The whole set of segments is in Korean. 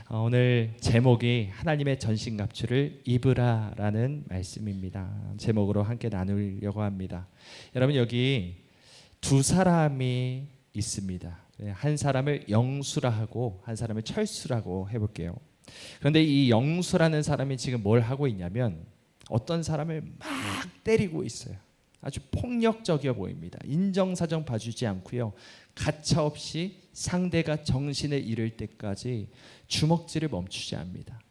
오늘 제목이 하나님의 전신갑주를 입으라라는 말씀입니다. 제목으로 함께 나누려고 합니다. 여러분, 여기 두 사람이 있습니다. 한 사람을 영수라 하고 한 사람을 철수라고 해볼게요. 그런데 이 영수라는 사람이 지금 뭘 하고 있냐면 어떤 사람을 막 때리고 있어요. 아주 폭력적이어 보입니다. 인정사정 봐주지 않고요, 가차없이 상대가 정신을 잃을 때까지 주먹질을 멈추지 않습니다.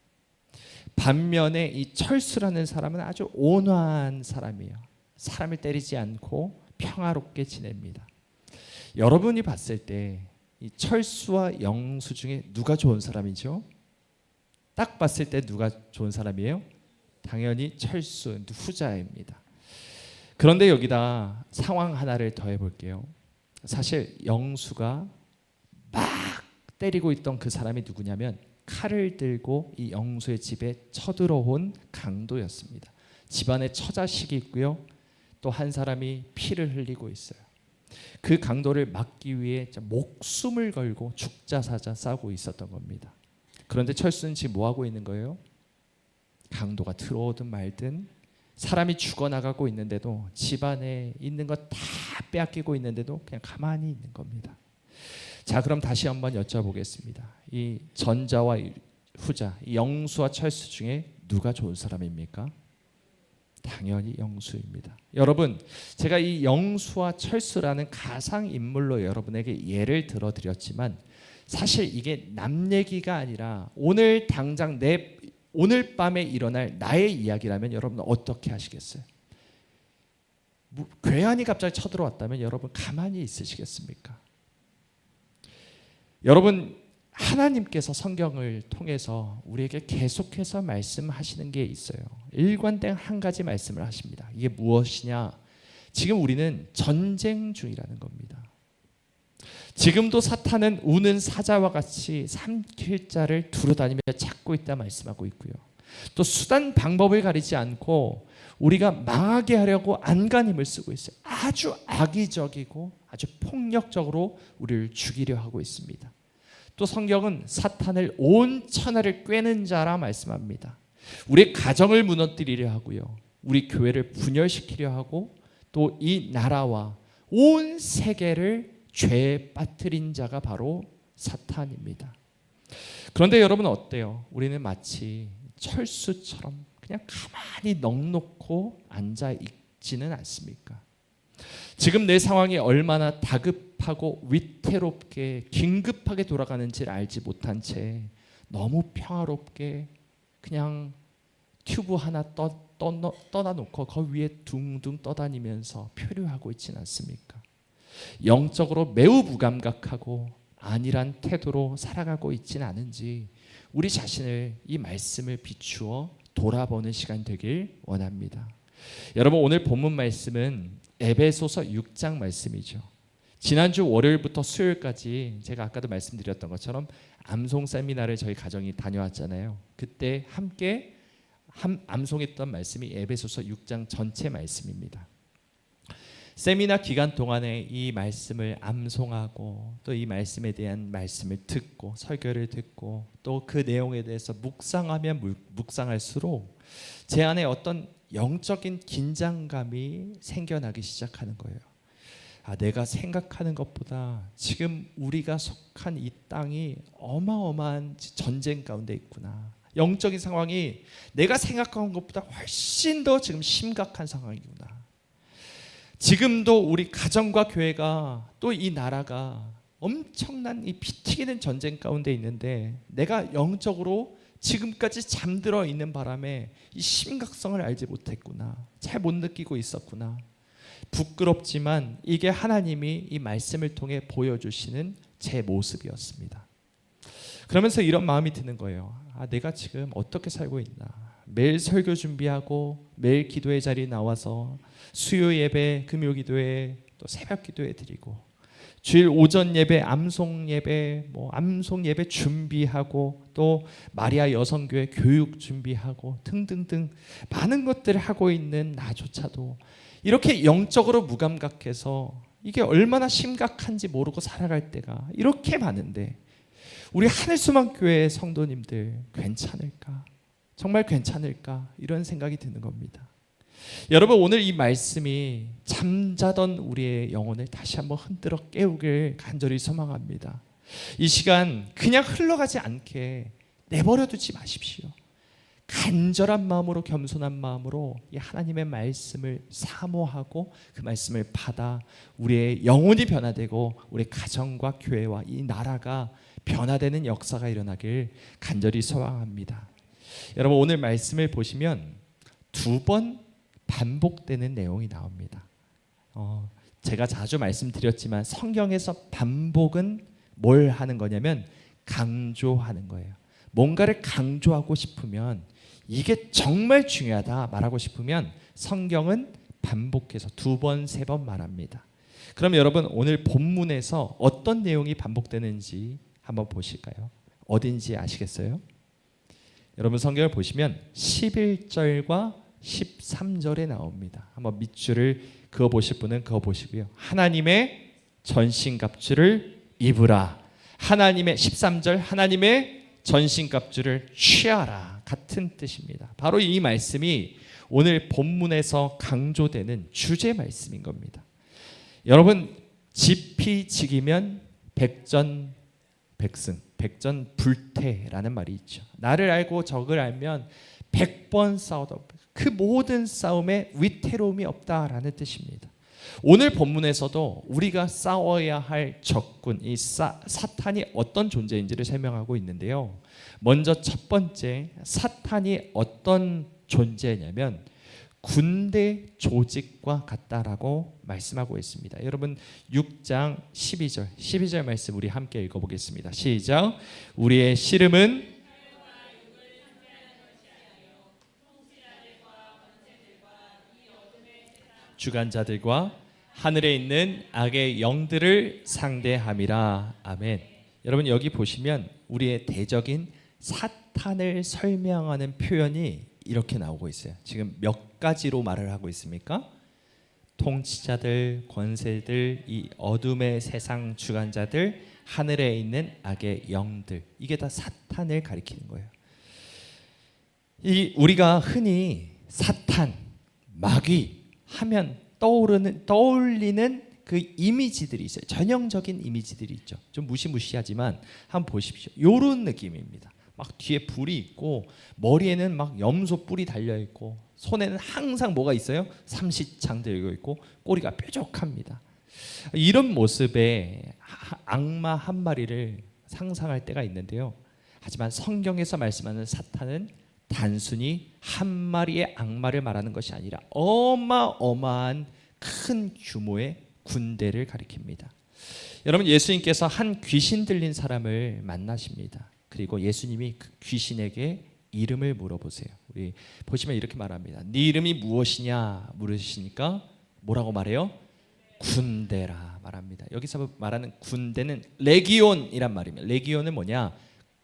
반면에 이 철수라는 사람은 아주 온화한 사람이에요. 사람을 때리지 않고 평화롭게 지냅니다. 여러분이 봤을 때 이 철수와 영수 중에 누가 좋은 사람이죠? 딱 봤을 때 누가 좋은 사람이에요? 당연히 철수, 후자입니다. 그런데 여기다 상황 하나를 더해 볼게요. 사실 영수가 막 때리고 있던 그 사람이 누구냐면 칼을 들고 이 영수의 집에 쳐들어온 강도였습니다. 집안에 처자식이 있고요, 또 한 사람이 피를 흘리고 있어요. 그 강도를 막기 위해 목숨을 걸고 죽자사자 싸우고 있었던 겁니다. 그런데 철수는 지금 뭐 하고 있는 거예요? 강도가 들어오든 말든 사람이 죽어나가고 있는데도, 집안에 있는 거 다 빼앗기고 있는데도 그냥 가만히 있는 겁니다. 자, 그럼 다시 한번 여쭤보겠습니다. 이 전자와 후자, 이 영수와 철수 중에 누가 좋은 사람입니까? 당연히 영수입니다. 여러분, 제가 이 영수와 철수라는 가상인물로 여러분에게 예를 들어드렸지만 사실 이게 남 얘기가 아니라 오늘 당장 오늘 밤에 일어날 나의 이야기라면 여러분은 어떻게 하시겠어요? 괴한이 갑자기 쳐들어왔다면 여러분 가만히 있으시겠습니까? 여러분, 하나님께서 성경을 통해서 우리에게 계속해서 말씀하시는 게 있어요. 일관된 한 가지 말씀을 하십니다. 이게 무엇이냐? 지금 우리는 전쟁 중이라는 겁니다. 지금도 사탄은 우는 사자와 같이 삼킬 자를 두루다니며 찾고 있다 말씀하고 있고요, 또 수단 방법을 가리지 않고 우리가 망하게 하려고 안간힘을 쓰고 있어요. 아주 악의적이고 아주 폭력적으로 우리를 죽이려 하고 있습니다. 또 성경은 사탄을 온 천하를 꿰는 자라 말씀합니다. 우리 가정을 무너뜨리려 하고요, 우리 교회를 분열시키려 하고, 또 이 나라와 온 세계를 죄에 빠뜨린 자가 바로 사탄입니다. 그런데 여러분 어때요? 우리는 마치 철수처럼 그냥 가만히 넋놓고 앉아 있지는 않습니까? 지금 내 상황이 얼마나 다급하고 위태롭게 긴급하게 돌아가는지를 알지 못한 채 너무 평화롭게 그냥 튜브 하나 떠나놓고 그 위에 둥둥 떠다니면서 표류하고 있지는 않습니까? 영적으로 매우 무감각하고 안일한 태도로 살아가고 있지는 않은지 우리 자신을, 이 말씀을 비추어 돌아보는 시간 되길 원합니다. 여러분, 오늘 본문 말씀은 에베소서 6장 말씀이죠. 지난주 월요일부터 수요일까지 제가 아까도 말씀드렸던 것처럼 암송 세미나를 저희 가정이 다녀왔잖아요. 그때 함께 암송했던 말씀이 에베소서 6장 전체 말씀입니다. 세미나 기간 동안에 이 말씀을 암송하고 또 이 말씀에 대한 말씀을 듣고 설교를 듣고 또 그 내용에 대해서 묵상하면 묵상할수록 제 안에 어떤 영적인 긴장감이 생겨나기 시작하는 거예요. 내가 생각하는 것보다 지금 우리가 속한 이 땅이 어마어마한 전쟁 가운데 있구나. 영적인 상황이 내가 생각한 것보다 훨씬 더 지금 심각한 상황이구나. 지금도 우리 가정과 교회가 또 이 나라가 엄청난 이 피튀기는 전쟁 가운데 있는데 내가 영적으로 지금까지 잠들어 있는 바람에 이 심각성을 알지 못했구나. 잘 못 느끼고 있었구나. 부끄럽지만 이게 하나님이 이 말씀을 통해 보여주시는 제 모습이었습니다. 그러면서 이런 마음이 드는 거예요. 내가 지금 어떻게 살고 있나. 매일 설교 준비하고 매일 기도의 자리에 나와서 수요 예배, 금요 기도회, 또 새벽 기도회 드리고 주일 오전 예배, 암송 예배, 암송 예배 준비하고 또 마리아 여성교회 교육 준비하고 등등등 많은 것들을 하고 있는 나조차도 이렇게 영적으로 무감각해서 이게 얼마나 심각한지 모르고 살아갈 때가 이렇게 많은데 우리 하늘소망교회 성도님들 괜찮을까? 정말 괜찮을까? 이런 생각이 드는 겁니다. 여러분, 오늘 이 말씀이 잠자던 우리의 영혼을 다시 한번 흔들어 깨우길 간절히 소망합니다. 이 시간 그냥 흘러가지 않게 내버려 두지 마십시오. 간절한 마음으로, 겸손한 마음으로 이 하나님의 말씀을 사모하고 그 말씀을 받아 우리의 영혼이 변화되고 우리 가정과 교회와 이 나라가 변화되는 역사가 일어나길 간절히 소망합니다. 여러분, 오늘 말씀을 보시면 2번 반복되는 내용이 나옵니다. 제가 자주 말씀드렸지만 성경에서 반복은 뭘 하는 거냐면 강조하는 거예요. 뭔가를 강조하고 싶으면, 이게 정말 중요하다 말하고 싶으면 성경은 반복해서 2번, 3번 말합니다. 그럼 여러분, 오늘 본문에서 어떤 내용이 반복되는지 한번 보실까요? 어딘지 아시겠어요? 여러분, 성경을 보시면 11절과 13절에 나옵니다. 한번 밑줄을 그어 보실 분은 그어 보시고요. 하나님의 전신갑주를 입으라. 하나님의 13절, 하나님의 전신갑주를 취하라. 같은 뜻입니다. 바로 이 말씀이 오늘 본문에서 강조되는 주제 말씀인 겁니다. 여러분, 지피지기면 백전백승, 백전불태라는 말이 있죠. 나를 알고 적을 알면 100번 싸워도 그 모든 싸움에 위태로움이 없다라는 뜻입니다. 오늘 본문에서도 우리가 싸워야 할 적군, 이 사탄이 어떤 존재인지를 설명하고 있는데요. 먼저 첫 번째, 사탄이 어떤 존재냐면 군대 조직과 같다라고 말씀하고 있습니다. 여러분, 6장 12절 말씀 우리 함께 읽어보겠습니다. 시작. 우리의 씨름은 주관자들과 하늘에 있는 악의 영들을 상대함이라. 아멘. 여러분, 여기 보시면 우리의 대적인 사탄을 설명하는 표현이 이렇게 나오고 있어요. 지금 몇 가지로 말을 하고 있습니까? 통치자들, 권세들, 이 어둠의 세상 주관자들, 하늘에 있는 악의 영들, 이게 다 사탄을 가리키는 거예요. 우리가 흔히 사탄, 마귀 하면 떠올리는 그 이미지들이 있어요. 전형적인 이미지들이 있죠. 좀 무시무시하지만 한번 보십시오. 이런 느낌입니다. 막 뒤에 불이 있고 머리에는 막 염소 뿔이 달려 있고 손에는 항상 뭐가 있어요? 삼시창 들고 있고 꼬리가 뾰족합니다. 이런 모습의 악마 한 마리를 상상할 때가 있는데요. 하지만 성경에서 말씀하는 사탄은 단순히 한 마리의 악마를 말하는 것이 아니라 어마어마한 큰 규모의 군대를 가리킵니다. 여러분, 예수님께서 한 귀신 들린 사람을 만나십니다. 그리고 예수님이 그 귀신에게 이름을 물어보세요. 우리 보시면 이렇게 말합니다. 네 이름이 무엇이냐 물으시니까 뭐라고 말해요? 군대라 말합니다. 여기서 말하는 군대는 레기온이란 말입니다. 레기온은 뭐냐?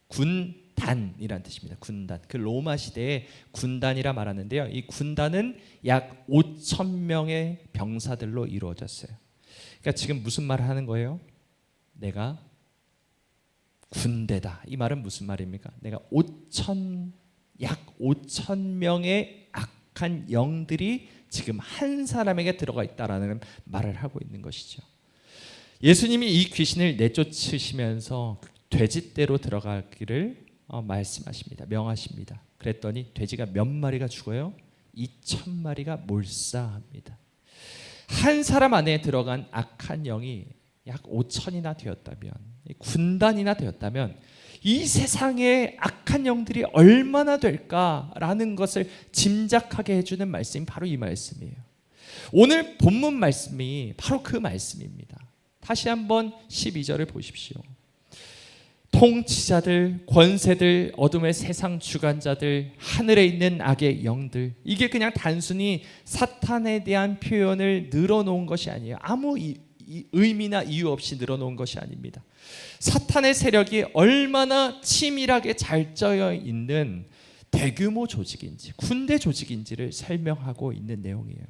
군단이란 뜻입니다. 군단. 그 로마 시대에 군단이라 말하는데요. 이 군단은 약 5,000명의 병사들로 이루어졌어요. 그러니까 지금 무슨 말을 하는 거예요? 내가 군대다. 이 말은 무슨 말입니까? 내가 약 5,000명의 악한 영들이 지금 한 사람에게 들어가 있다라는 말을 하고 있는 것이죠. 예수님이 이 귀신을 내쫓으시면서 돼지떼로 들어가기를 말씀하십니다. 명하십니다. 그랬더니 돼지가 몇 마리가 죽어요? 2,000마리가 몰사합니다. 한 사람 안에 들어간 악한 영이 약 5,000이나 되었다면, 군단이나 되었다면 이 세상의 악한 영들이 얼마나 될까라는 것을 짐작하게 해주는 말씀이 바로 이 말씀이에요. 오늘 본문 말씀이 바로 그 말씀입니다. 다시 한번 12절을 보십시오. 통치자들, 권세들, 어둠의 세상 주관자들, 하늘에 있는 악의 영들, 이게 그냥 단순히 사탄에 대한 표현을 늘어놓은 것이 아니에요. 아무 의미나 이유 없이 늘어놓은 것이 아닙니다. 사탄의 세력이 얼마나 치밀하게 잘 짜여 있는 대규모 조직인지, 군대 조직인지를 설명하고 있는 내용이에요.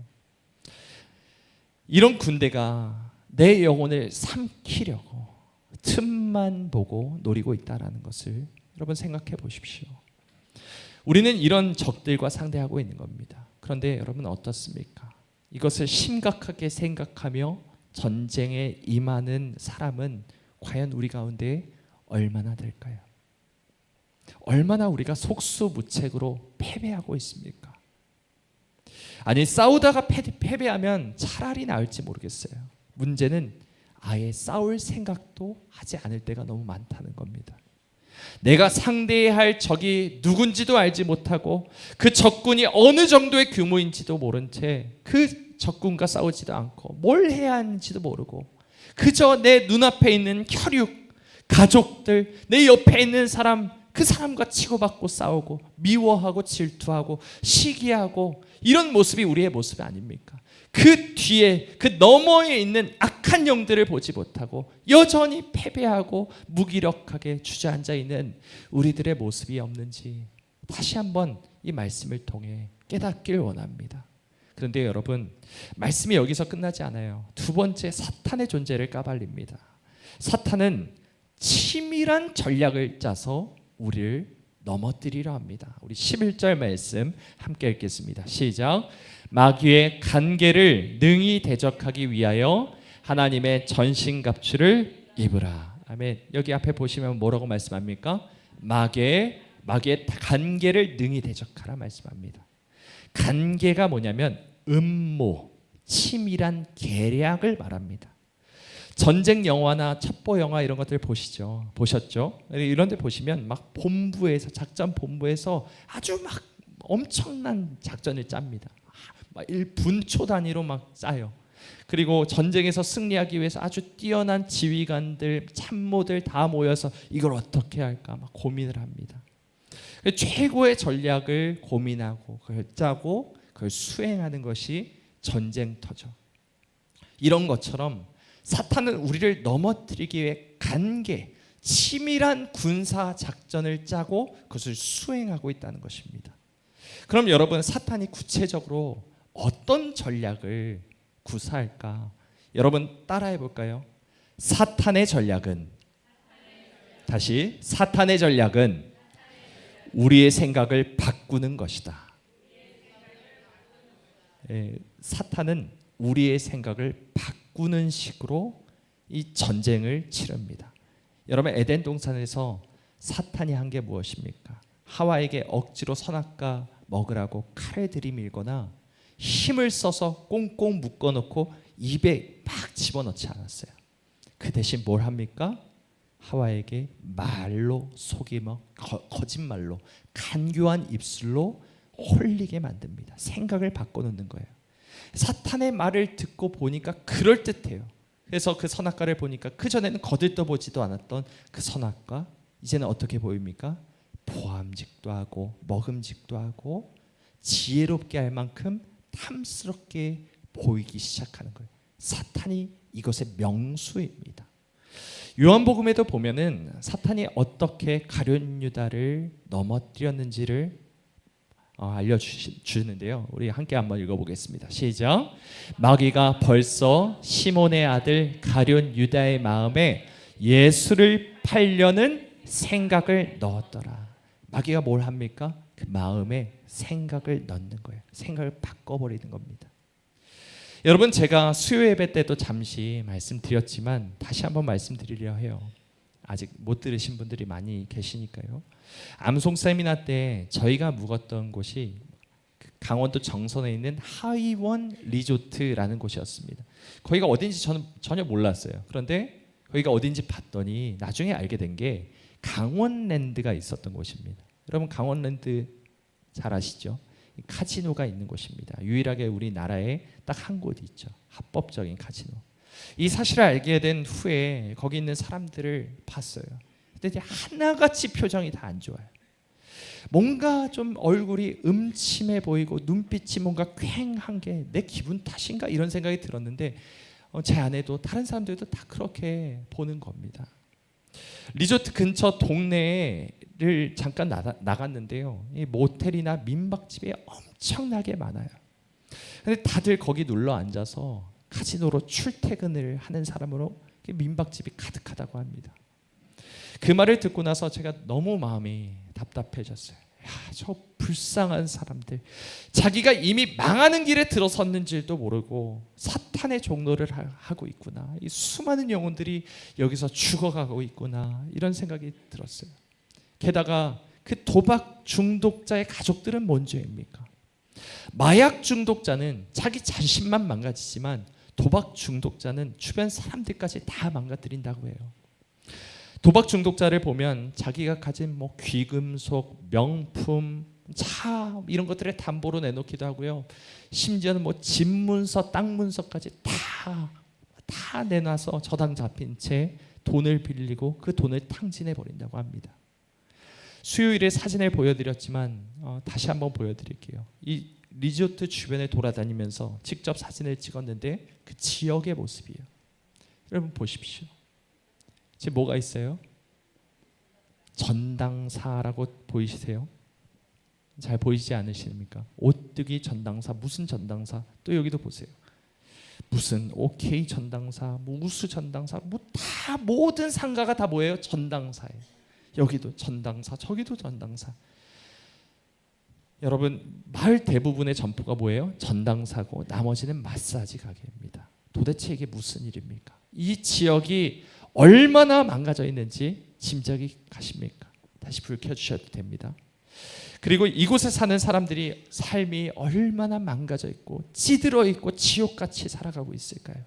이런 군대가 내 영혼을 삼키려고 틈만 보고 노리고 있다라는 것을 여러분 생각해 보십시오. 우리는 이런 적들과 상대하고 있는 겁니다. 그런데 여러분 어떻습니까? 이것을 심각하게 생각하며 전쟁에 임하는 사람은 과연 우리 가운데 얼마나 될까요? 얼마나 우리가 속수무책으로 패배하고 있습니까? 아니 싸우다가 패배하면 차라리 나을지 모르겠어요. 문제는 아예 싸울 생각도 하지 않을 때가 너무 많다는 겁니다. 내가 상대해야 할 적이 누군지도 알지 못하고 그 적군이 어느 정도의 규모인지도 모른 채 그 적군과 싸우지도 않고 뭘 해야 하는지도 모르고 그저 내 눈앞에 있는 혈육, 가족들, 내 옆에 있는 사람, 그 사람과 치고받고 싸우고 미워하고 질투하고 시기하고 이런 모습이 우리의 모습이 아닙니까? 그 뒤에 그 너머에 있는 악한 영들을 보지 못하고 여전히 패배하고 무기력하게 주저앉아 있는 우리들의 모습이 없는지 다시 한번 이 말씀을 통해 깨닫길 원합니다. 그런데 여러분, 말씀이 여기서 끝나지 않아요. 두 번째, 사탄의 존재를 까발립니다. 사탄은 치밀한 전략을 짜서 우리를 넘어뜨리려 합니다. 우리 11절 말씀 함께 읽겠습니다. 시작. 마귀의 간계를 능히 대적하기 위하여 하나님의 전신갑주를 입으라. 아멘. 여기 앞에 보시면 뭐라고 말씀합니까? 마귀의 간계를 능히 대적하라 말씀합니다. 간계가 뭐냐면 음모, 치밀한 계략을 말합니다. 전쟁 영화나 첩보 영화 이런 것들 보셨죠? 이런 데 보시면 막 본부에서 작전 본부에서 아주 막 엄청난 작전을 짭니다. 막 분초 단위로 막 짜요. 그리고 전쟁에서 승리하기 위해서 아주 뛰어난 지휘관들, 참모들 다 모여서 이걸 어떻게 할까 막 고민을 합니다. 최고의 전략을 고민하고 그걸 짜고 그걸 수행하는 것이 전쟁터죠. 이런 것처럼 사탄은 우리를 넘어뜨리기 위해 간계, 치밀한 군사 작전을 짜고 그것을 수행하고 있다는 것입니다. 그럼 여러분, 사탄이 구체적으로 어떤 전략을 구사할까? 여러분 따라해 볼까요? 사탄의 전략은 우리의 생각을 바꾸는 것이다. 사탄은 우리의 생각을 바꾸는 식으로 이 전쟁을 치릅니다. 여러분, 에덴 동산에서 사탄이 한 게 무엇입니까? 하와에게 억지로 선악과 먹으라고 칼을 들이밀거나 힘을 써서 꽁꽁 묶어놓고 입에 막 집어넣지 않았어요. 그 대신 뭘 합니까? 하와에게 말로 속이며 거짓말로 간교한 입술로 홀리게 만듭니다. 생각을 바꿔놓는 거예요. 사탄의 말을 듣고 보니까 그럴듯해요. 그래서 그 선악과를 보니까 그전에는 거들떠보지도 않았던 그 선악과 이제는 어떻게 보입니까? 보암직도 하고 먹음직도 하고 지혜롭게 할 만큼 탐스럽게 보이기 시작하는 거예요. 사탄이 이것의 명수입니다. 요한복음에도 보면은 사탄이 어떻게 가룟 유다를 넘어뜨렸는지를 알려주는데요. 우리 함께 한번 읽어보겠습니다. 시작. 마귀가 벌써 시몬의 아들 가룟 유다의 마음에 예수를 팔려는 생각을 넣었더라. 마귀가 뭘 합니까? 그 마음에 생각을 넣는 거예요. 생각을 바꿔버리는 겁니다. 여러분, 제가 수요 예배 때도 잠시 말씀드렸지만 다시 한번 말씀드리려 해요. 아직 못 들으신 분들이 많이 계시니까요. 암송 세미나 때 저희가 묵었던 곳이 강원도 정선에 있는 하이원 리조트라는 곳이었습니다. 거기가 어딘지 저는 전혀 몰랐어요. 그런데 거기가 어딘지 봤더니 나중에 알게 된 게 강원랜드가 있었던 곳입니다. 여러분, 강원랜드 잘 아시죠? 카지노가 있는 곳입니다. 유일하게 우리나라에 딱 한 곳이 있죠. 합법적인 카지노. 이 사실을 알게 된 후에 거기 있는 사람들을 봤어요. 근데 하나같이 표정이 다 안 좋아요. 뭔가 좀 얼굴이 음침해 보이고 눈빛이 뭔가 퀭한 게 내 기분 탓인가 이런 생각이 들었는데 제 아내도 다른 사람들도 다 그렇게 보는 겁니다. 리조트 근처 동네를 잠깐 나갔는데요. 이 모텔이나 민박집이 엄청나게 많아요. 근데 다들 거기 눌러 앉아서 카지노로 출퇴근을 하는 사람으로 민박집이 가득하다고 합니다. 그 말을 듣고 나서 제가 너무 마음이 답답해졌어요. 야, 저 불쌍한 사람들, 자기가 이미 망하는 길에 들어섰는지도 모르고 사탄의 종로를 하고 있구나. 이 수많은 영혼들이 여기서 죽어가고 있구나. 이런 생각이 들었어요. 게다가 그 도박 중독자의 가족들은 뭔 죄입니까? 마약 중독자는 자기 자신만 망가지지만 도박 중독자는 주변 사람들까지 다 망가뜨린다고 해요. 도박 중독자를 보면 자기가 가진 뭐 귀금속, 명품, 차 이런 것들을 담보로 내놓기도 하고요. 심지어는 뭐 집 문서, 땅 문서까지 다 내놔서 저당 잡힌 채 돈을 빌리고 그 돈을 탕진해 버린다고 합니다. 수요일에 사진을 보여드렸지만 다시 한번 보여드릴게요. 이 리조트 주변에 돌아다니면서 직접 사진을 찍었는데 그 지역의 모습이에요. 여러분 보십시오. 지금 뭐가 있어요? 전당사라고 보이시세요? 잘 보이지 않으십니까? 오뜨기 전당사, 무슨 전당사? 또 여기도 보세요. 무슨 OK 전당사, 무수 전당사, 뭐 다 모든 상가가 다 뭐예요? 전당사예요. 여기도 전당사, 저기도 전당사. 여러분 마을 대부분의 점포가 뭐예요? 전당사고 나머지는 마사지 가게입니다. 도대체 이게 무슨 일입니까? 이 지역이 얼마나 망가져 있는지 짐작이 가십니까? 다시 불 켜주셔도 됩니다. 그리고 이곳에 사는 사람들이 삶이 얼마나 망가져 있고 찌들어 있고 지옥같이 살아가고 있을까요?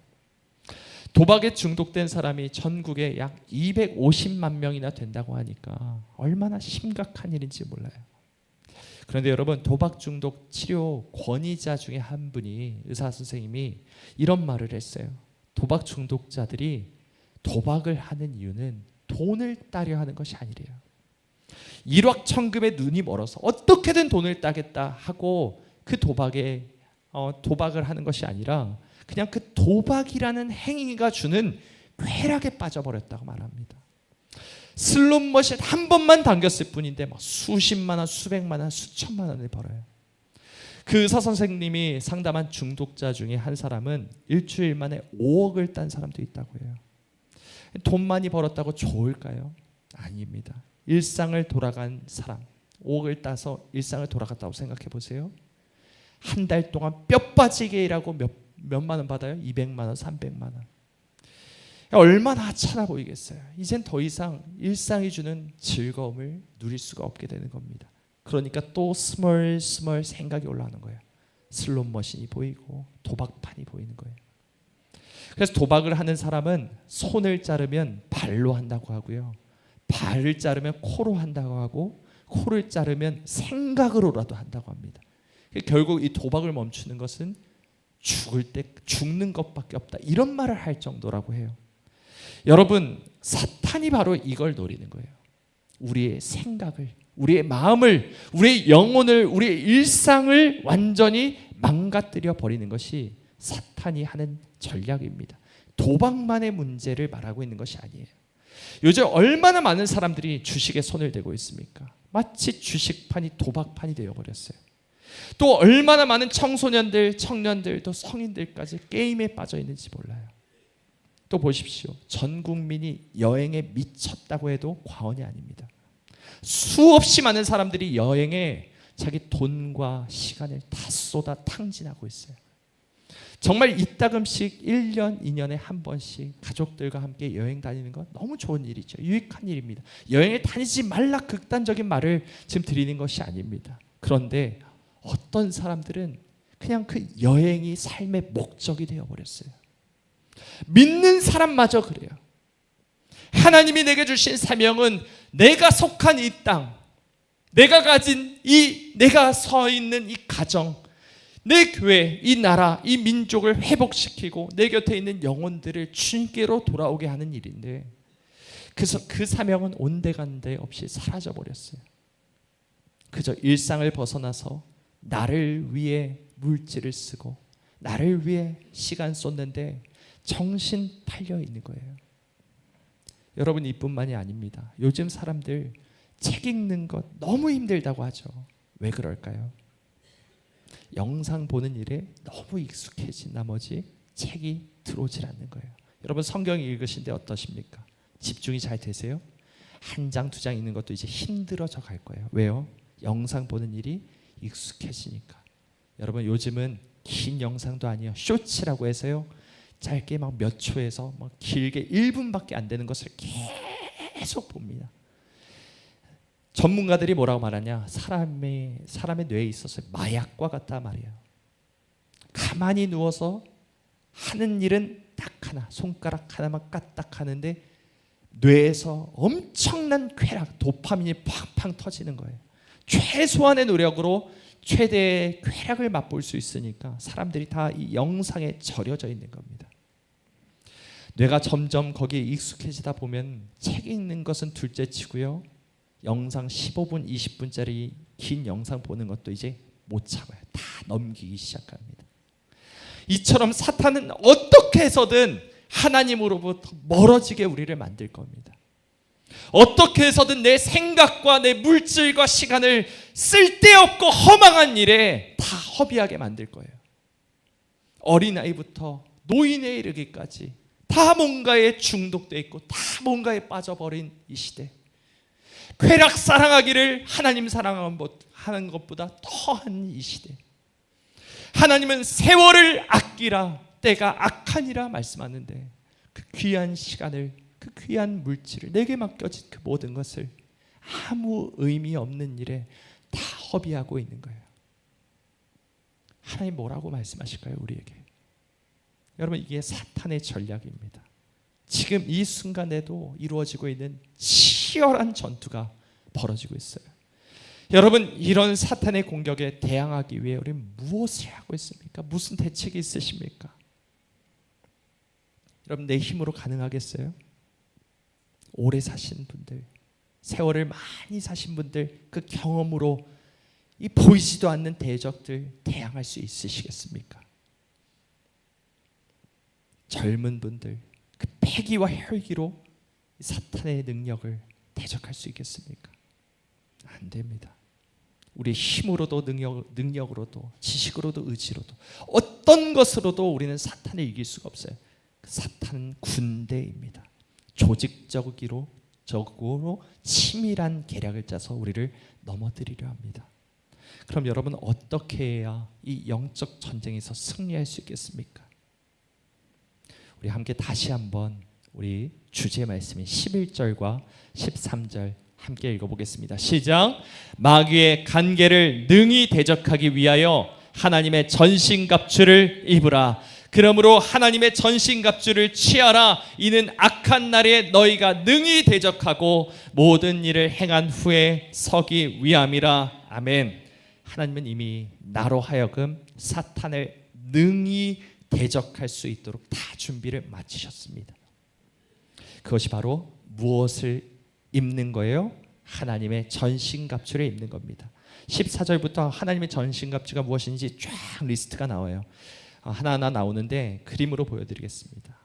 도박에 중독된 사람이 전국에 약 250만 명이나 된다고 하니까 얼마나 심각한 일인지 몰라요. 그런데 여러분 도박 중독 치료 권위자 중에 한 분이 의사 선생님이 이런 말을 했어요. 도박 중독자들이 도박을 하는 이유는 돈을 따려 하는 것이 아니래요. 일확천금에 눈이 멀어서 어떻게든 돈을 따겠다 하고 그 도박을 하는 것이 아니라 그냥 그 도박이라는 행위가 주는 쾌락에 빠져버렸다고 말합니다. 슬롯머신 한 번만 당겼을 뿐인데 막 수십만 원, 수백만 원, 수천만 원을 벌어요. 그 의사 선생님이 상담한 중독자 중에 한 사람은 일주일 만에 5억을 딴 사람도 있다고 해요. 돈 많이 벌었다고 좋을까요? 아닙니다. 일상을 돌아간 사람 5억을 따서 일상을 돌아갔다고 생각해 보세요. 한 달 동안 뼈 빠지게 일하고 몇만 원 받아요? 200만 원, 300만 원. 얼마나 하찮아 보이겠어요. 이젠 더 이상 일상이 주는 즐거움을 누릴 수가 없게 되는 겁니다. 그러니까 또 스멀스멀 생각이 올라오는 거예요. 슬롯머신이 보이고 도박판이 보이는 거예요. 그래서 도박을 하는 사람은 손을 자르면 발로 한다고 하고요. 발을 자르면 코로 한다고 하고 코를 자르면 생각으로라도 한다고 합니다. 결국 이 도박을 멈추는 것은 죽을 때 죽는 것밖에 없다. 이런 말을 할 정도라고 해요. 여러분 사탄이 바로 이걸 노리는 거예요. 우리의 생각을, 우리의 마음을, 우리의 영혼을, 우리의 일상을 완전히 망가뜨려 버리는 것이 사탄이 하는 전략입니다. 도박만의 문제를 말하고 있는 것이 아니에요. 요즘 얼마나 많은 사람들이 주식에 손을 대고 있습니까? 마치 주식판이 도박판이 되어버렸어요. 또 얼마나 많은 청소년들, 청년들, 또 성인들까지 게임에 빠져 있는지 몰라요. 또 보십시오. 전 국민이 여행에 미쳤다고 해도 과언이 아닙니다. 수없이 많은 사람들이 여행에 자기 돈과 시간을 다 쏟아 탕진하고 있어요. 정말 이따금씩 1년, 2년에 한 번씩 가족들과 함께 여행 다니는 건 너무 좋은 일이죠. 유익한 일입니다. 여행에 다니지 말라 극단적인 말을 지금 드리는 것이 아닙니다. 그런데 어떤 사람들은 그냥 그 여행이 삶의 목적이 되어버렸어요. 믿는 사람마저 그래요. 하나님이 내게 주신 사명은 내가 속한 이 땅, 내가 가진 내가 서 있는 이 가정, 내 교회, 이 나라, 이 민족을 회복시키고 내 곁에 있는 영혼들을 주님께로 돌아오게 하는 일인데 그래서 그 사명은 온데간데 없이 사라져버렸어요. 그저 일상을 벗어나서 나를 위해 물질을 쓰고 나를 위해 시간 쏟는데 정신 팔려 있는 거예요. 여러분 이뿐만이 아닙니다. 요즘 사람들 책 읽는 것 너무 힘들다고 하죠. 왜 그럴까요? 영상 보는 일에 너무 익숙해진 나머지 책이 들어오질 않는 거예요. 여러분 성경 읽으신데 어떠십니까? 집중이 잘 되세요? 한 장, 두 장 읽는 것도 이제 힘들어져 갈 거예요. 왜요? 영상 보는 일이 익숙해지니까. 여러분 요즘은 긴 영상도 아니에요. 쇼츠라고 해서요. 짧게 막 몇 초에서 막 길게 1분밖에 안 되는 것을 계속 봅니다. 전문가들이 뭐라고 말하냐? 사람의 뇌에 있어서 마약과 같다 말이에요. 가만히 누워서 하는 일은 딱 하나, 손가락 하나만 까딱 하는데 뇌에서 엄청난 쾌락, 도파민이 팡팡 터지는 거예요. 최소한의 노력으로 최대의 쾌락을 맛볼 수 있으니까 사람들이 다 이 영상에 절여져 있는 겁니다. 뇌가 점점 거기에 익숙해지다 보면 책 읽는 것은 둘째치고요. 영상 15분, 20분짜리 긴 영상 보는 것도 이제 못 참아요. 다 넘기기 시작합니다. 이처럼 사탄은 어떻게 해서든 하나님으로부터 멀어지게 우리를 만들 겁니다. 어떻게 해서든 내 생각과 내 물질과 시간을 쓸데없고 허망한 일에 다 허비하게 만들 거예요. 어린아이부터 노인에 이르기까지 다 뭔가에 중독돼 있고 다 뭔가에 빠져버린 이 시대. 쾌락 사랑하기를 하나님 사랑하는 것보다 더한 이 시대. 하나님은 세월을 아끼라 때가 악하니라 말씀하는데 그 귀한 시간을, 그 귀한 물질을, 내게 맡겨진 그 모든 것을 아무 의미 없는 일에 다 허비하고 있는 거예요. 하나님 뭐라고 말씀하실까요? 우리에게. 여러분 이게 사탄의 전략입니다. 지금 이 순간에도 이루어지고 있는 치열한 전투가 벌어지고 있어요. 여러분 이런 사탄의 공격에 대항하기 위해 우리는 무엇을 하고 있습니까? 무슨 대책이 있으십니까? 여러분 내 힘으로 가능하겠어요? 오래 사신 분들, 세월을 많이 사신 분들, 그 경험으로 이 보이지도 않는 대적들 대항할 수 있으시겠습니까? 젊은 분들 그 패기와 혈기로 사탄의 능력을 대적할 수 있겠습니까? 안 됩니다. 우리의 힘으로도 능력으로도 지식으로도 의지로도 어떤 것으로도 우리는 사탄을 이길 수가 없어요. 사탄은 군대입니다. 조직적으로 치밀한 계략을 짜서 우리를 넘어뜨리려 합니다. 그럼 여러분 어떻게 해야 이 영적 전쟁에서 승리할 수 있겠습니까? 우리 함께 다시 한번 우리 주제 말씀인 11절과 13절 함께 읽어보겠습니다. 시작. 마귀의 간계를 능히 대적하기 위하여 하나님의 전신갑주를 입으라. 그러므로 하나님의 전신갑주를 취하라. 이는 악한 날에 너희가 능히 대적하고 모든 일을 행한 후에 서기 위함이라. 아멘. 하나님은 이미 나로 하여금 사탄을 능히 대적할 수 있도록 다 준비를 마치셨습니다. 그것이 바로 무엇을 입는 거예요? 하나님의 전신갑주를 입는 겁니다. 14절부터 하나님의 전신갑주가 무엇인지 쫙 리스트가 나와요. 하나하나 나오는데 그림으로 보여드리겠습니다.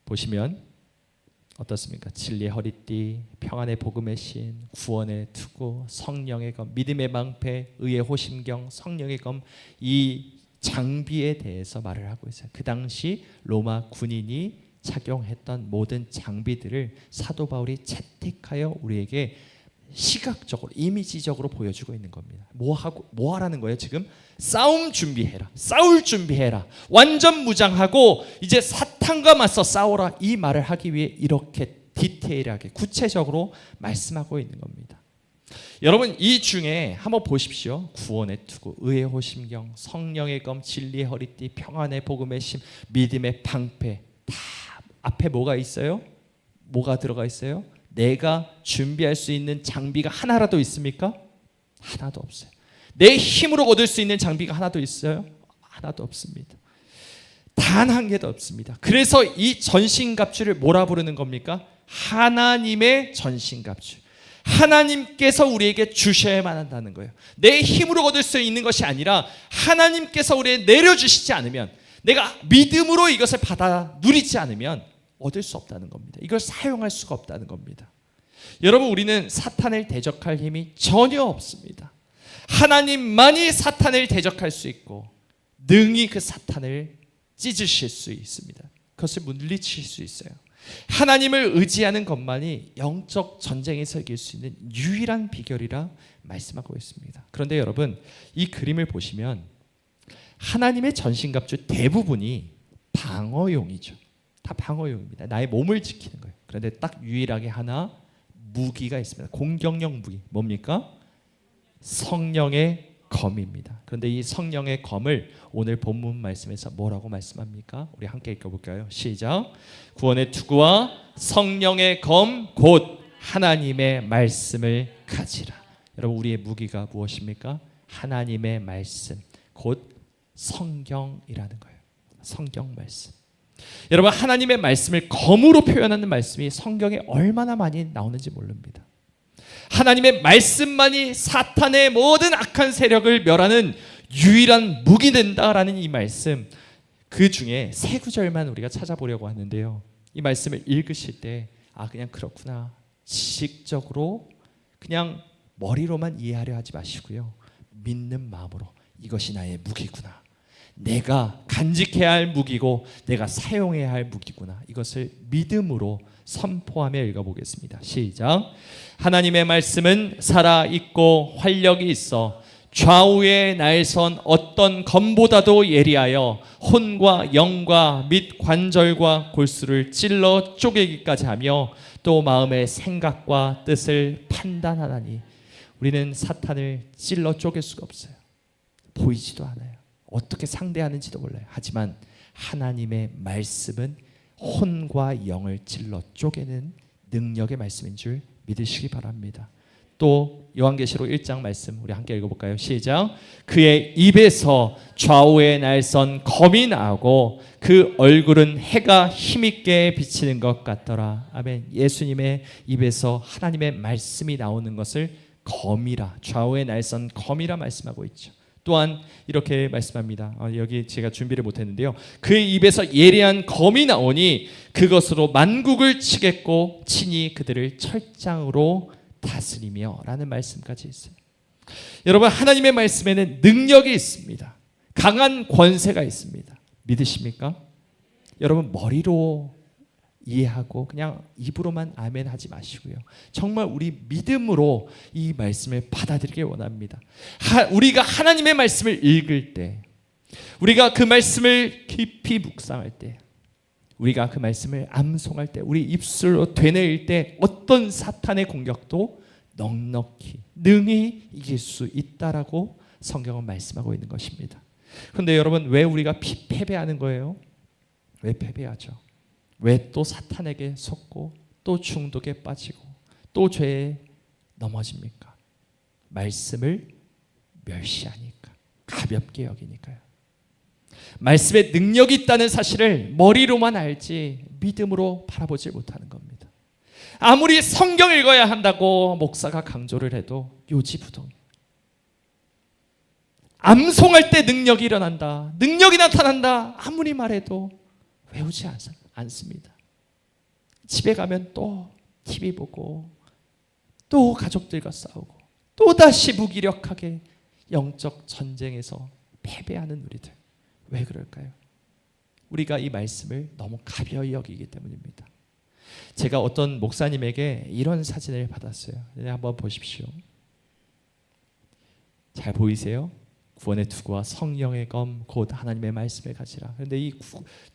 보시면 어떻습니까? 진리의 허리띠, 평안의 복음의 신, 구원의 투구, 성령의 검, 믿음의 방패, 의의 호심경, 성령의 검, 이 장비에 대해서 말을 하고 있어요. 그 당시 로마 군인이 착용했던 모든 장비들을 사도 바울이 채택하여 우리에게 시각적으로, 이미지적으로 보여주고 있는 겁니다. 뭐 하라는 거예요? 지금 싸움 준비해라, 싸울 준비해라, 완전 무장하고 이제 사탄과 맞서 싸워라, 이 말을 하기 위해 이렇게 디테일하게 구체적으로 말씀하고 있는 겁니다. 여러분 이 중에 한번 보십시오. 구원의 투구, 의의 호심경, 성령의 검, 진리의 허리띠, 평안의 복음의 심, 믿음의 방패, 다 앞에 뭐가 있어요? 뭐가 들어가 있어요? 내가 준비할 수 있는 장비가 하나라도 있습니까? 하나도 없어요. 내 힘으로 얻을 수 있는 장비가 하나도 있어요? 하나도 없습니다. 단 한 개도 없습니다. 그래서 이 전신갑주를 뭐라 부르는 겁니까? 하나님의 전신갑주. 하나님께서 우리에게 주셔야만 한다는 거예요. 내 힘으로 얻을 수 있는 것이 아니라 하나님께서 우리에게 내려주시지 않으면, 내가 믿음으로 이것을 받아 누리지 않으면 얻을 수 없다는 겁니다. 이걸 사용할 수가 없다는 겁니다. 여러분 우리는 사탄을 대적할 힘이 전혀 없습니다. 하나님만이 사탄을 대적할 수 있고 능히 그 사탄을 찢으실 수 있습니다. 그것을 물리칠 수 있어요. 하나님을 의지하는 것만이 영적 전쟁에서 이길 수 있는 유일한 비결이라 말씀하고 있습니다. 그런데 여러분, 이 그림을 보시면 하나님의 전신갑주 대부분이 방어용이죠. 다 방어용입니다. 나의 몸을 지키는 거예요. 그런데 딱 유일하게 하나 무기가 있습니다. 공격용 무기. 뭡니까? 성령의 검입니다. 그런데 이 성령의 검을 오늘 본문 말씀에서 뭐라고 말씀합니까? 우리 함께 읽어볼까요? 시작. 구원의 투구와 성령의 검 곧 하나님의 말씀을 가지라. 여러분, 우리의 무기가 무엇입니까? 하나님의 말씀 곧 성경이라는 거예요. 성경 말씀. 여러분, 하나님의 말씀을 검으로 표현하는 말씀이 성경에 얼마나 많이 나오는지 모릅니다. 하나님의 말씀만이 사탄의 모든 악한 세력을 멸하는 유일한 무기 된다라는 이 말씀, 그 중에 세 구절만 우리가 찾아보려고 하는데요. 이 말씀을 읽으실 때 그냥 그렇구나, 지식적으로 그냥 머리로만 이해하려 하지 마시고요, 믿는 마음으로 이것이 나의 무기구나, 내가 간직해야 할 무기고 내가 사용해야 할 무기구나, 이것을 믿음으로 선포하며 읽어보겠습니다. 시작. 하나님의 말씀은 살아있고 활력이 있어 좌우에 날선 어떤 검보다도 예리하여 혼과 영과 및 관절과 골수를 찔러 쪼개기까지 하며 또 마음의 생각과 뜻을 판단하나니. 우리는 사탄을 찔러 쪼갤 수가 없어요. 보이지도 않아요. 어떻게 상대하는지도 몰라요. 하지만 하나님의 말씀은 혼과 영을 찔러 쪼개는 능력의 말씀인 줄 믿으시기 바랍니다. 또 요한계시록 1장 말씀 우리 함께 읽어볼까요? 시작. 그의 입에서 좌우에 날선 검이 나오고 그 얼굴은 해가 힘있게 비치는 것 같더라. 아멘. 예수님의 입에서 하나님의 말씀이 나오는 것을 검이라, 좌우에 날선 검이라 말씀하고 있죠. 또한 이렇게 말씀합니다. 여기 제가 준비를 못했는데요. 그의 입에서 예리한 검이 나오니 그것으로 만국을 치겠고 친히 그들을 철장으로 다스리며 라는 말씀까지 있어요. 여러분, 하나님의 말씀에는 능력이 있습니다. 강한 권세가 있습니다. 믿으십니까? 여러분, 머리로 이해하고 그냥 입으로만 아멘 하지 마시고요, 정말 우리 믿음으로 이 말씀을 받아들이길 원합니다. 우리가 하나님의 말씀을 읽을 때, 우리가 그 말씀을 깊이 묵상할 때, 우리가 그 말씀을 암송할 때, 우리 입술로 되뇌일 때 어떤 사탄의 공격도 넉넉히 능히 이길 수 있다라고 성경은 말씀하고 있는 것입니다. 그런데 여러분, 왜 우리가 패배하는 거예요? 왜 패배하죠? 왜 또 사탄에게 속고 또 중독에 빠지고 또 죄에 넘어집니까? 말씀을 멸시하니까, 가볍게 여기니까요. 말씀에 능력이 있다는 사실을 머리로만 알지 믿음으로 바라보지 못하는 겁니다. 아무리 성경 읽어야 한다고 목사가 강조를 해도 요지부동이에요. 암송할 때 능력이 일어난다, 능력이 나타난다, 아무리 말해도 외우지 않습니다. 집에 가면 또 TV 보고 또 가족들과 싸우고 또 다시 무기력하게 영적 전쟁에서 패배하는 우리들, 왜 그럴까요? 우리가 이 말씀을 너무 가벼이 여기기 때문입니다. 제가 어떤 목사님에게 이런 사진을 받았어요. 한번 보십시오. 잘 보이세요? 구원의 투구와 성령의 검 곧 하나님의 말씀을 가지라. 그런데 이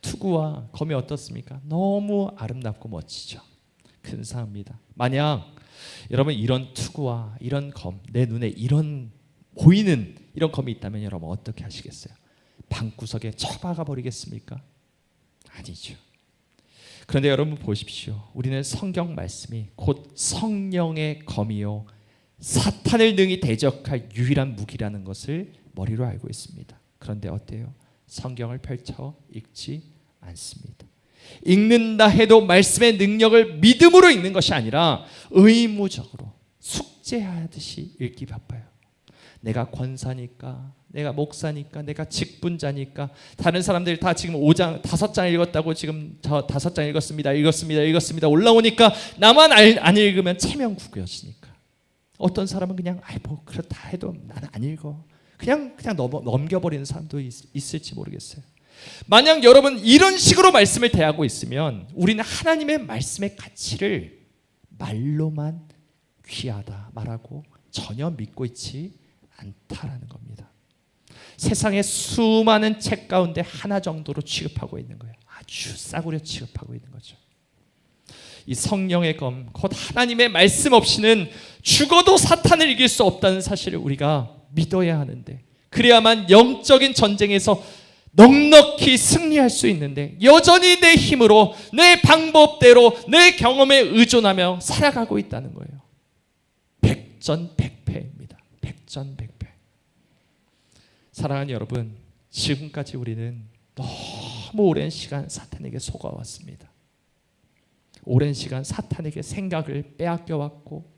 투구와 검이 어떻습니까? 너무 아름답고 멋지죠. 근사합니다. 만약 여러분 이런 투구와 이런 검, 내 눈에 이런 보이는 이런 검이 있다면 여러분 어떻게 하시겠어요? 방구석에 처박아 버리겠습니까? 아니죠. 그런데 여러분 보십시오. 우리는 성경 말씀이 곧 성령의 검이요 사탄을 능히 대적할 유일한 무기라는 것을 머리로 알고 있습니다. 그런데 어때요? 성경을 펼쳐 읽지 않습니다. 읽는다 해도 말씀의 능력을 믿음으로 읽는 것이 아니라 의무적으로 숙제하듯이 읽기 바빠요. 내가 권사니까, 내가 목사니까, 내가 직분자니까, 다른 사람들이 다 지금 5장, 5장 읽었다고 지금 저 5장 읽었습니다 올라오니까 나만 안 읽으면 체면 구겨지니까. 어떤 사람은 그냥 뭐 그렇다 해도 나는 안 읽어, 그냥 넘겨버리는 사람도 있을지 모르겠어요. 만약 여러분 이런 식으로 말씀을 대하고 있으면 우리는 하나님의 말씀의 가치를 말로만 귀하다 말하고 전혀 믿고 있지 않다라는 겁니다. 세상의 수많은 책 가운데 하나 정도로 취급하고 있는 거예요. 아주 싸구려 취급하고 있는 거죠. 이 성령의 검, 곧 하나님의 말씀 없이는 죽어도 사탄을 이길 수 없다는 사실을 우리가 믿어야 하는데, 그래야만 영적인 전쟁에서 넉넉히 승리할 수 있는데 여전히 내 힘으로, 내 방법대로, 내 경험에 의존하며 살아가고 있다는 거예요. 백전백패입니다. 백전백패. 사랑하는 여러분, 지금까지 우리는 너무 오랜 시간 사탄에게 속아왔습니다. 오랜 시간 사탄에게 생각을 빼앗겨왔고,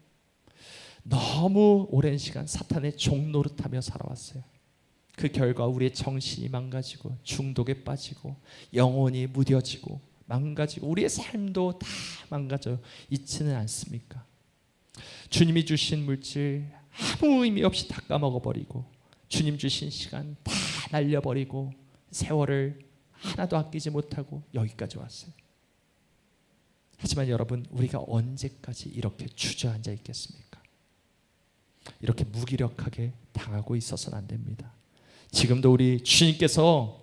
너무 오랜 시간 사탄의 종노릇하며 살아왔어요. 그 결과 우리의 정신이 망가지고 중독에 빠지고 영혼이 무뎌지고 망가지고 우리의 삶도 다 망가져 있지는 않습니까? 주님이 주신 물질 아무 의미 없이 다 까먹어버리고, 주님 주신 시간 다 날려버리고 세월을 하나도 아끼지 못하고 여기까지 왔어요. 하지만 여러분, 우리가 언제까지 이렇게 주저앉아 있겠습니까? 이렇게 무기력하게 당하고 있어서는 안 됩니다. 지금도 우리 주님께서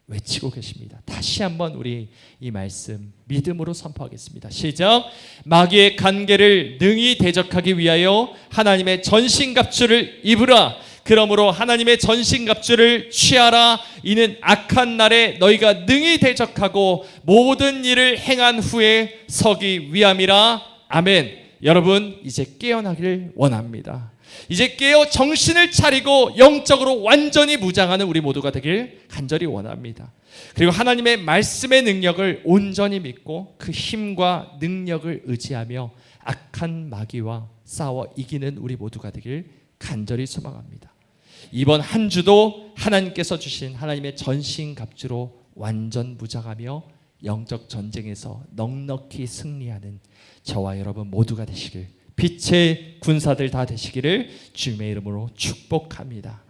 외치고 계십니다. 다시 한번 우리 이 말씀 믿음으로 선포하겠습니다. 시작. 마귀의 간계를 능히 대적하기 위하여 하나님의 전신갑주를 입으라. 그러므로 하나님의 전신갑주를 취하라. 이는 악한 날에 너희가 능히 대적하고 모든 일을 행한 후에 서기 위함이라. 아멘. 여러분, 이제 깨어나기를 원합니다. 이제 깨어 정신을 차리고 영적으로 완전히 무장하는 우리 모두가 되길 간절히 원합니다. 그리고 하나님의 말씀의 능력을 온전히 믿고 그 힘과 능력을 의지하며 악한 마귀와 싸워 이기는 우리 모두가 되길 간절히 소망합니다. 이번 한 주도 하나님께서 주신 하나님의 전신갑주로 완전 무장하며 영적 전쟁에서 넉넉히 승리하는 저와 여러분 모두가 되시길, 빛의 군사들 다 되시기를 주님의 이름으로 축복합니다.